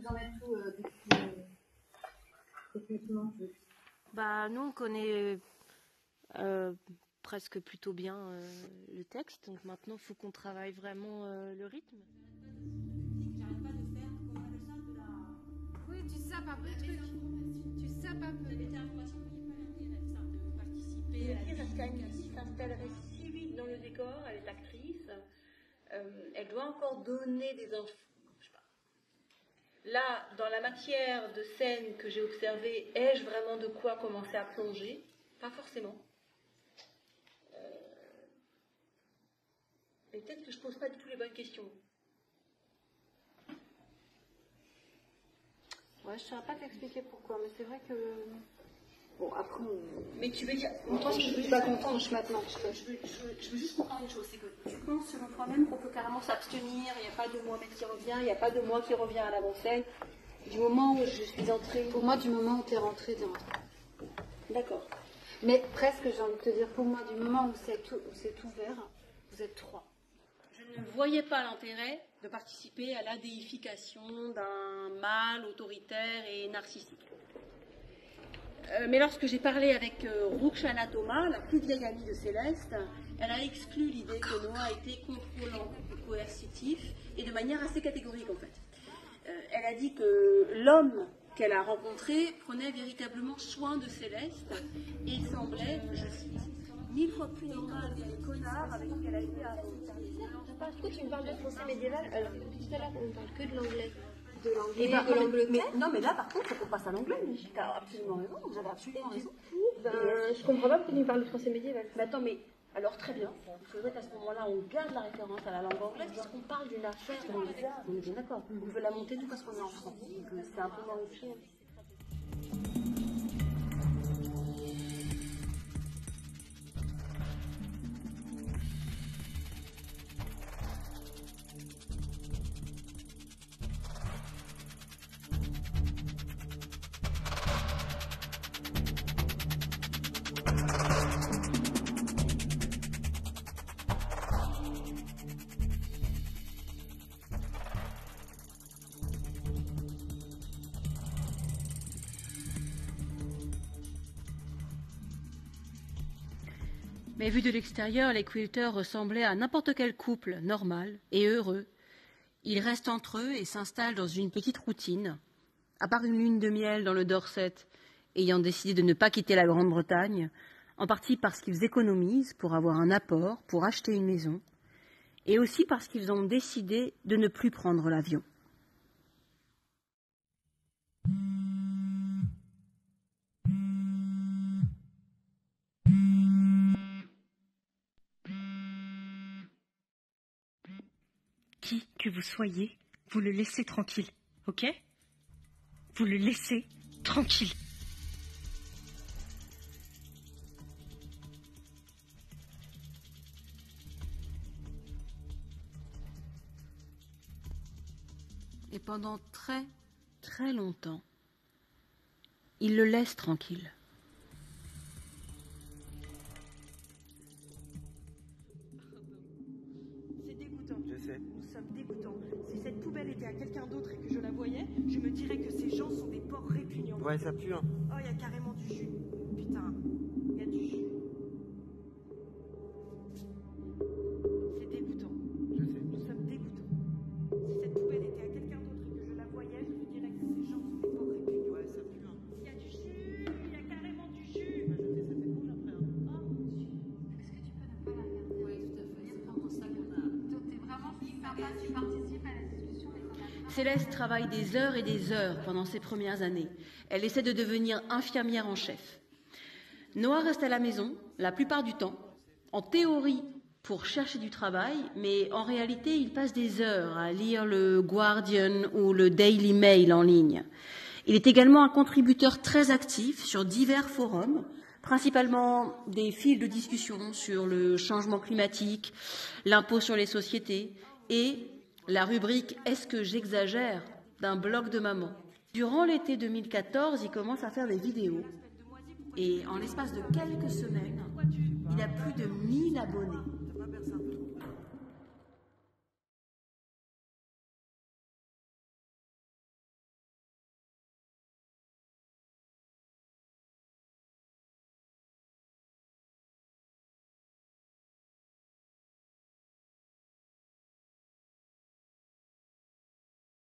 vous en êtes où techniquement? Bah, nous, on connaît presque plutôt bien le texte, donc maintenant, il faut qu'on travaille vraiment le rythme. J'arrête pas de faire comment elle ça de la... Oui, tu sapes un peu le truc. Tu sapes un peu. Mais t'as l'information qu'il n'y a pas l'intérêt de participer à la vie. Parce qu'Annie s'installerait si vite dans le décor, elle est actrice, elle doit encore donner des infos. Là, dans la matière de scène que j'ai observée, ai-je vraiment de quoi commencer à plonger? Pas forcément. Mais peut-être que je ne pose pas du tout les bonnes questions. Ouais, je ne saurais pas t'expliquer pourquoi, mais c'est vrai que... Bon, après, Mais tu veux dire... Toi, je suis pas contente maintenant. Je veux juste comprendre une chose, c'est que Tu penses selon toi-même qu'on peut carrément s'abstenir, il n'y a pas de moi qui revient, il n'y a pas de moi qui revient à l'avant-scène. Du moment où je suis entrée... Pour moi, du moment où tu es rentrée, D'accord. Mais presque, j'ai envie de te dire, pour moi, du moment où c'est ouvert, vous êtes 3. je ne voyais pas l'intérêt de participer à la déification d'un mâle autoritaire et narcissique. Mais lorsque j'ai parlé avec Ruxana Thomas, la plus vieille amie de Céleste, elle a exclu l'idée que Noah était contrôlant, coercitif, et de manière assez catégorique en fait. Elle a dit que l'homme qu'elle a rencontré prenait véritablement soin de Céleste et semblait, je cite, 1000 fois plus normal que les connards avec qui elle a été avant. Pourquoi tu me parles de français médiéval alors que depuis tout à l'heure on parle que de l'anglais? De l'anglais, Eh ben, de l'Angleterre. non, mais là, par contre, il faut qu'on passe à l'anglais. Tu as absolument raison, vous avez absolument raison. Je comprends pas pourquoi tu me parles de français médiéval. Mais attends, mais alors très bien, il faudrait qu'à ce moment-là, on garde la référence à la langue anglaise, puisqu'on parle d'une affaire anglaise. On est bien d'accord. On veut la monter tout parce qu'on est en France. C'est un peu mauvais. Mais vu de l'extérieur, les quilters ressemblaient à n'importe quel couple normal et heureux. Ils restent entre eux et s'installent dans une petite routine, à part une lune de miel dans le Dorset, ayant décidé de ne pas quitter la Grande-Bretagne, en partie parce qu'ils économisent pour avoir un apport, pour acheter une maison, et aussi parce qu'ils ont décidé de ne plus prendre l'avion. Qui que vous soyez, vous le laissez tranquille, ok? Vous le laissez tranquille. Et pendant très, très longtemps, il le laisse tranquille. C'est dégoûtant. Je sais. Nous sommes dégoûtants. Si cette poubelle était à quelqu'un d'autre et que je la voyais, je me dirais que ces gens sont des porcs répugnants. Ouais, ça pue, hein. Oh, il y a carrément du jus. Putain, il y a du jus. C'est dégoûtant. Je sais. Nous sommes dégoûtants. Si cette poubelle était à quelqu'un d'autre et que je la voyais, je me dirais que ces gens sont des porcs répugnants. Ouais, ça pue, hein. Il y a du jus, il y a carrément du jus. Bah, je sais, ça fait cool après, hein. Oh mon Dieu. Est-ce que tu peux ne pas la regarder? Oui, tout à fait. C'est vraiment ça qu'on a. Donc, t'es vraiment sympa, tu participes à la discussion. Céleste travaille des heures et des heures pendant ses premières années. Elle essaie de devenir infirmière en chef. Noah reste à la maison, la plupart du temps, en théorie pour chercher du travail, mais en réalité, il passe des heures à lire le Guardian ou le Daily Mail en ligne. Il est également un contributeur très actif sur divers forums, principalement des fils de discussion sur le changement climatique, l'impôt sur les sociétés et la rubrique « Est-ce que j'exagère ?» d'un blog de maman. Durant l'été 2014, il commence à faire des vidéos et en l'espace de quelques semaines, il a plus de 1000 abonnés.